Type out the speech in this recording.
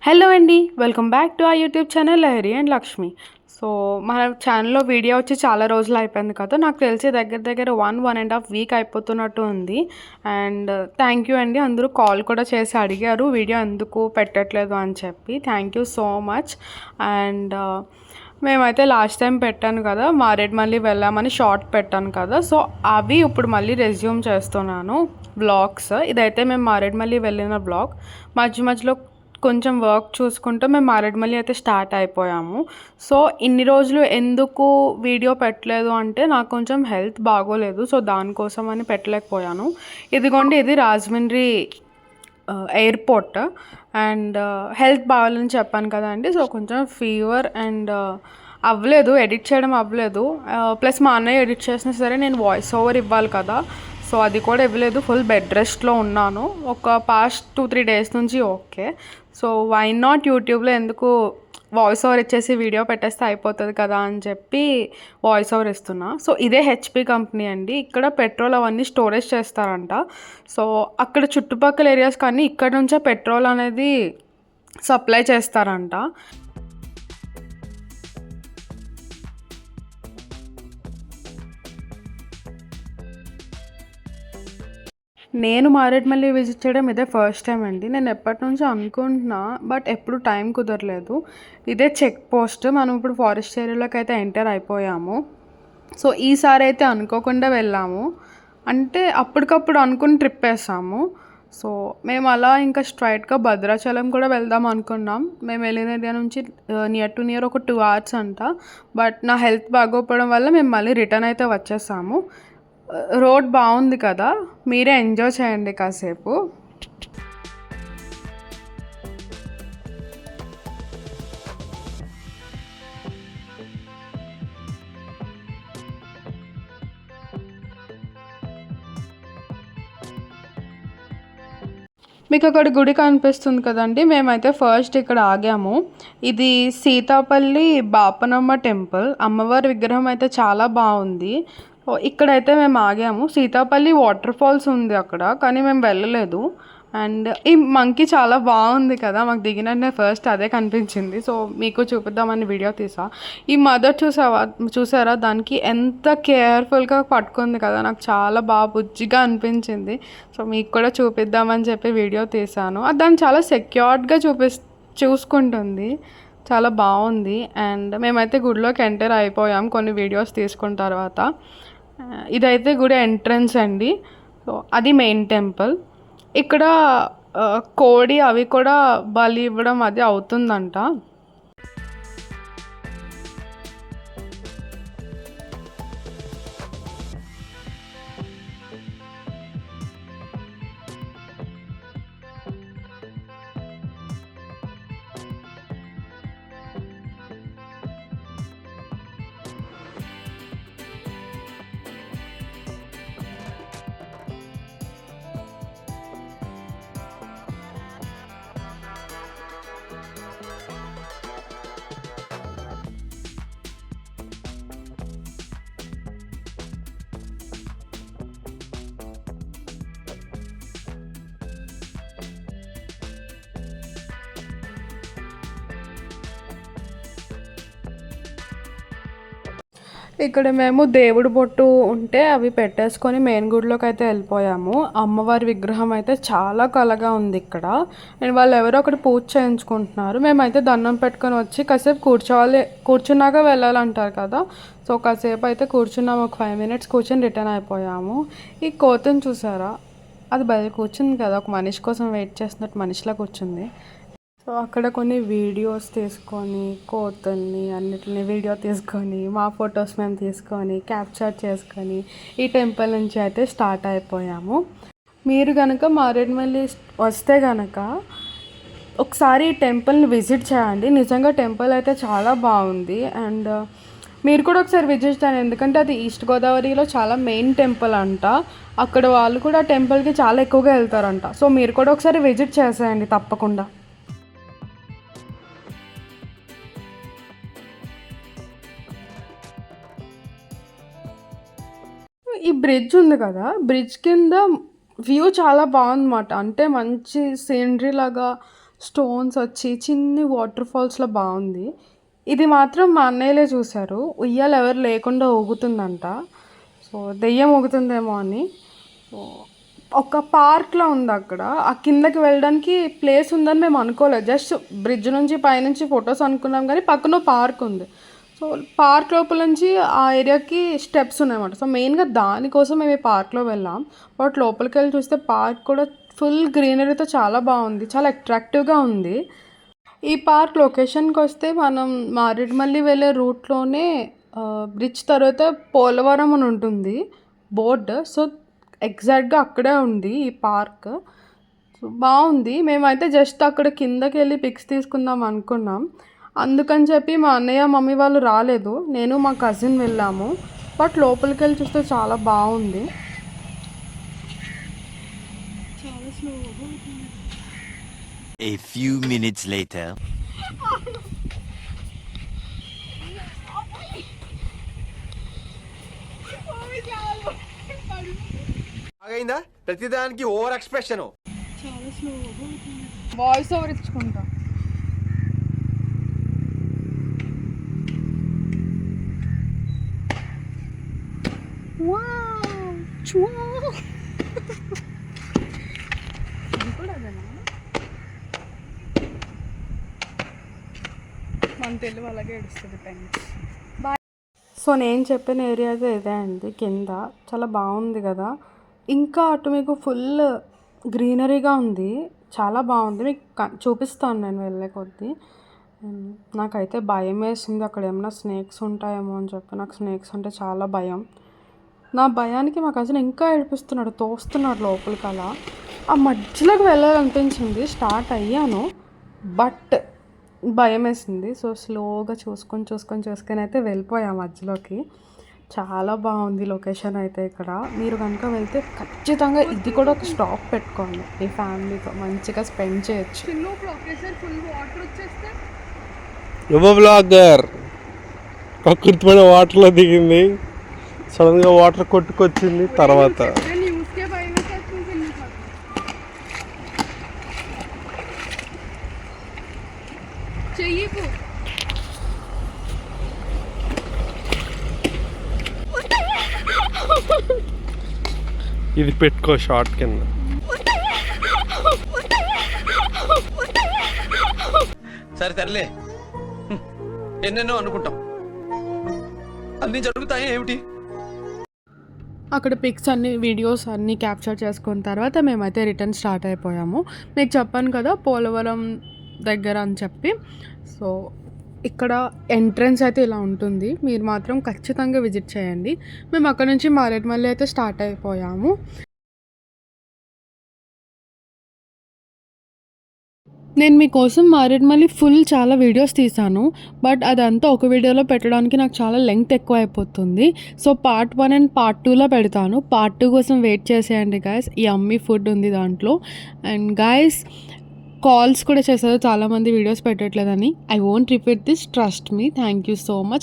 Hello అండి, welcome back to ఆ YouTube channel Lahari and Lakshmi. So మన ఛానల్లో వీడియో వచ్చి చాలా రోజులు అయిపోయింది కదా, నాకు తెలిసి దగ్గర దగ్గర 1.5 వీక్ అయిపోతున్నట్టు ఉంది. అండ్ థ్యాంక్ యూ అండి, అందరూ కాల్ కూడా చేసి అడిగారు వీడియో ఎందుకు పెట్టట్లేదు అని చెప్పి. Thank you so much. And మేమైతే లాస్ట్ టైం పెట్టాను కదా, మారేడుమల్లి వెళ్ళామని షార్ట్ పెట్టాను కదా, సో అవి ఇప్పుడు మళ్ళీ రెజ్యూమ్ చేస్తున్నాను వ్లాగ్స్. ఇదైతే మేము మారేడుమల్లి వెళ్ళిన వ్లాగ్. మధ్యలో కొంచెం వర్క్ చూసుకుంటూ మేము మారేడుమల్లి అయితే స్టార్ట్ అయిపోయాము. సో ఇన్ని రోజులు ఎందుకు వీడియో పెట్టలేదు అంటే నాకు కొంచెం హెల్త్ బాగోలేదు, సో దానికోసం అని పెట్టలేకపోయాను. ఇదిగోండి, ఇది రాజమండ్రి ఎయిర్పోర్ట్. అండ్ హెల్త్ బాగాలని చెప్పాను కదా అండి, సో కొంచెం ఫీవర్ అండ్ అవ్వలేదు, ఎడిట్ చేయడం అవ్వలేదు. ప్లస్ మా అన్నయ్య ఎడిట్ చేసినా సరే నేను వాయిస్ ఓవర్ ఇవ్వాలి కదా, సో అది కూడా ఇవ్వలేదు. ఫుల్ బెడ్ రెస్ట్లో ఉన్నాను ఒక పాస్ట్ 2-3 డేస్ నుంచి. ఓకే, సో వై నాట్ యూట్యూబ్లో ఎందుకు వాయిస్ ఓవర్ ఇచ్చేసి వీడియో పెట్టేస్తే అయిపోతుంది కదా అని చెప్పి వాయిస్ ఓవర్ ఇస్తున్నా. సో ఇదే హెచ్పి కంపెనీ అండి, ఇక్కడ పెట్రోల్ అవన్నీ స్టోరేజ్ చేస్తారంట. సో అక్కడ చుట్టుపక్కల ఏరియాస్ కానీ ఇక్కడ నుంచే పెట్రోల్ అనేది సప్లై చేస్తారంట. నేను మారేడుమల్లి విజిట్ చేయడం ఇదే ఫస్ట్ టైం అండి. నేను ఎప్పటి నుంచో అనుకుంటున్నా, బట్ ఎప్పుడు టైం కుదరలేదు. ఇదే చెక్ పోస్ట్. మనం ఇప్పుడు ఫారెస్ట్ ఏరియాలోకి అయితే ఎంటర్ అయిపోయాము. సో ఈసారి అయితే అనుకోకుండా వెళ్ళాము, అంటే అప్పటికప్పుడు అనుకుని ట్రిప్ వేసాము. సో మేము అలా ఇంకా స్ట్రైట్గా భద్రాచలం కూడా వెళ్దాం అనుకున్నాం. మేము వెళ్ళిన ఏరియా నుంచి నియర్ టు నియర్ ఒక 2 hours అంట. బట్ నా హెల్త్ బాగోకపోవడం వల్ల మేము మళ్ళీ రిటర్న్ అయితే వచ్చేసాము. రోడ్ బాగుంది కదా, మీరే ఎంజాయ్ చేయండి కాసేపు. మీకు అక్కడ గుడి కనిపిస్తుంది కదండి, మేమైతే ఫస్ట్ ఇక్కడ ఆగాము. ఇది సీతాపల్లి బాపనమ్మ టెంపుల్. అమ్మవారి విగ్రహం అయితే చాలా బాగుంది. ఇక్కడైతే మేము ఆగాము. సీతాపల్లి వాటర్ ఫాల్స్ ఉంది అక్కడ, కానీ మేము వెళ్ళలేదు. అండ్ ఈ మంకీ చాలా బాగుంది కదా, మాకు దిగినట్టే ఫస్ట్ అదే కనిపించింది. సో మీకు చూపిద్దామని వీడియో తీసా. ఈ మదర్ చూసారా, దానికి ఎంత కేర్ఫుల్గా పట్టుకుంది కదా, నాకు చాలా బాగా బుజ్జిగా అనిపించింది. సో మీకు కూడా చూపిద్దామని చెప్పి వీడియో తీసాను. అది దాన్ని చాలా సెక్యూర్డ్గా చూసుకుంటుంది, చాలా బాగుంది. అండ్ మేమైతే గుడిలోకి ఎంటర్ అయిపోయాం కొన్ని వీడియోస్ తీసుకున్న తర్వాత. ఇదైతే గుడి ఎంట్రన్స్ అండి. సో అది మెయిన్ టెంపుల్. ఇక్కడ కోడి అవి కూడా బలి ఇవ్వడం అది అవుతుందంట. ఇక్కడ మేము దేవుడు బొట్టు ఉంటే అవి పెట్టేసుకొని మెయిన్ గుడిలోకి అయితే వెళ్ళిపోయాము. అమ్మవారి విగ్రహం అయితే చాలా కళగా ఉంది ఇక్కడ. అండ్ వాళ్ళు ఎవరో ఒకటి పూజ చేయించుకుంటున్నారు. మేమైతే దండం పెట్టుకొని వచ్చి కాసేపు కూర్చున్నాక వెళ్ళాలంటారు కదా, సో కాసేపు అయితే కూర్చున్నాము. ఒక 5 minutes కూర్చొని రిటర్న్ అయిపోయాము. ఈ కోతిని చూసారా, అది బయట కూర్చుంది కదా, ఒక మనిషి కోసం వెయిట్ చేస్తున్నట్టు మనిషిలా కూర్చుంది. సో అక్కడ కొన్ని వీడియోస్ తీసుకొని కోతుల్ని అన్నిటిని వీడియో తీసుకొని మా ఫొటోస్ మేము తీసుకొని క్యాప్చర్ చేసుకొని ఈ టెంపుల్ నుంచి అయితే స్టార్ట్ అయిపోయాము. మీరు కనుక మారేడుమల్లి వస్తే కనుక ఒకసారి ఈ టెంపుల్ని విజిట్ చేయండి. నిజంగా టెంపుల్ అయితే చాలా బాగుంది. అండ్ మీరు కూడా ఒకసారి విజిట్ చేయండి, ఎందుకంటే అది ఈస్ట్ గోదావరిలో చాలా మెయిన్ టెంపుల్ అంట. అక్కడ వాళ్ళు కూడా టెంపుల్కి చాలా ఎక్కువగా వెళ్తారంట. సో మీరు కూడా ఒకసారి విజిట్ చేసేయండి తప్పకుండా. ఈ బ్రిడ్జ్ ఉంది కదా, బ్రిడ్జ్ కింద వ్యూ చాలా బాగుందన్నమాట. అంటే మంచి సీనరీ లాగా స్టోన్స్ వచ్చి చిన్ని వాటర్ ఫాల్స్లో బాగుంది. ఇది మాత్రం మా అన్నయ్యలే చూశారు. ఉయ్యాల ఎవరు లేకుండా ఊగుతుందంట. సో దెయ్యం ఊగుతుందేమో అని. సో ఒక పార్క్లో ఉంది అక్కడ. ఆ కిందకి వెళ్ళడానికి ప్లేస్ ఉందని మేము అనుకోలేదు. జస్ట్ బ్రిడ్జ్ నుంచి పైనుంచి ఫొటోస్ అనుకున్నాం, కానీ పక్కన పార్క్ ఉంది. సో పార్క్ లోపల నుంచి ఆ ఏరియాకి స్టెప్స్ ఉన్నాయన్నమాట. సో మెయిన్గా దానికోసం మేము ఈ పార్క్లో వెళ్ళాం. బట్ లోపలికి వెళ్ళి చూస్తే పార్క్ కూడా ఫుల్ గ్రీనరీతో చాలా బాగుంది, చాలా అట్రాక్టివ్గా ఉంది. ఈ పార్క్ లొకేషన్కి వస్తే మనం మారేడుమల్లి వెళ్ళే రూట్లోనే బ్రిడ్జ్ తర్వాత పోలవరం అని ఉంటుంది బోర్డ్. సో ఎగ్జాక్ట్గా అక్కడే ఉంది ఈ పార్క్. సో బాగుంది. మేమైతే జస్ట్ అక్కడ కిందకి వెళ్ళి పిక్స్ తీసుకుందాం అనుకున్నాం. అందుకని చెప్పి మా అన్నయ్య మమ్మీ వాళ్ళు రాలేదు. నేను మా కజిన్ వెళ్ళాము. బట్ లోపలికి వెళ్ళి చూస్తే చాలా బాగుంది. A few minutes later. ఆగైందా ప్రతిదానికి ఓవర్ ఎక్స్ప్రెషన్. వాయిస్ ఓవర్ ఇచ్చుకుంటా. మన తెలుగు అలాగే ఏడుస్తుంది టైం. సో నేను చెప్పిన ఏరియా అయితే ఇదే అండి. కింద చాలా బాగుంది కదా. ఇంకా అటు మీకు ఫుల్ గ్రీనరీగా ఉంది, చాలా బాగుంది. మీకు చూపిస్తాను నేను వెళ్ళే కొద్దీ. నాకైతే భయం వేసింది అక్కడ ఏమన్నా స్నేక్స్ ఉంటాయేమో అని చెప్పి. నాకు స్నేక్స్ అంటే చాలా భయం. నా భయానికి మా కజిన్ ఇంకా ఏడిపిస్తున్నాడు, తోస్తున్నాడు లోపలికి. అలా ఆ మధ్యలోకి వెళ్ళాలనిపించింది. స్టార్ట్ అయ్యాను, బట్ భయం వేసింది. సో స్లోగా చూసుకొని అయితే వెళ్ళిపోయా మధ్యలోకి. చాలా బాగుంది లొకేషన్ అయితే ఇక్కడ. మీరు కనుక వెళ్తే ఖచ్చితంగా ఇది కూడా ఒక స్టాప్ పెట్టుకోండి. మీ ఫ్యామిలీతో మంచిగా స్పెండ్ చేయొచ్చు. యువ బ్లాగర్ కక్కుర్తిపైన వాటర్లో దిగింది, సడన్గా వాటర్ కొట్టుకొచ్చింది. తర్వాత ఇది పెట్టుకో షార్ట్ కింద. సరే తరలే, ఎన్నెన్నో అనుకుంటాం, అన్ని జరుగుతాయి ఏమిటి. అక్కడ పిక్స్ అన్ని వీడియోస్ అన్నీ క్యాప్చర్ చేసుకున్న తర్వాత మేమైతే రిటర్న్ స్టార్ట్ అయిపోయాము. మీకు చెప్పాను కదా పోలవరం దగ్గర అని చెప్పి. సో ఇక్కడ ఎంట్రన్స్ అయితే ఇలా ఉంటుంది. మీరు మాత్రం ఖచ్చితంగా విజిట్ చేయండి. మేము అక్కడ నుంచి మారేడుమల్లి అయితే స్టార్ట్ అయిపోయాము. నేను మీకోసం మారేడుమల్లి ఫుల్ చాలా వీడియోస్ తీసాను, బట్ అదంతా ఒక వీడియోలో పెట్టడానికి నాకు చాలా లెంగ్త్ ఎక్కువ అయిపోతుంది. సో పార్ట్ 1 అండ్ పార్ట్ 2లో పెడతాను. పార్ట్ 2 కోసం వెయిట్ చేసేయండి గాయస్. ఈ అమ్మీ ఫుడ్ ఉంది దాంట్లో. అండ్ గాయస్ కాల్స్ కూడా చేశారు చాలామంది వీడియోస్ పెట్టట్లేదని. I won't repeat this, trust me. Thank you so much.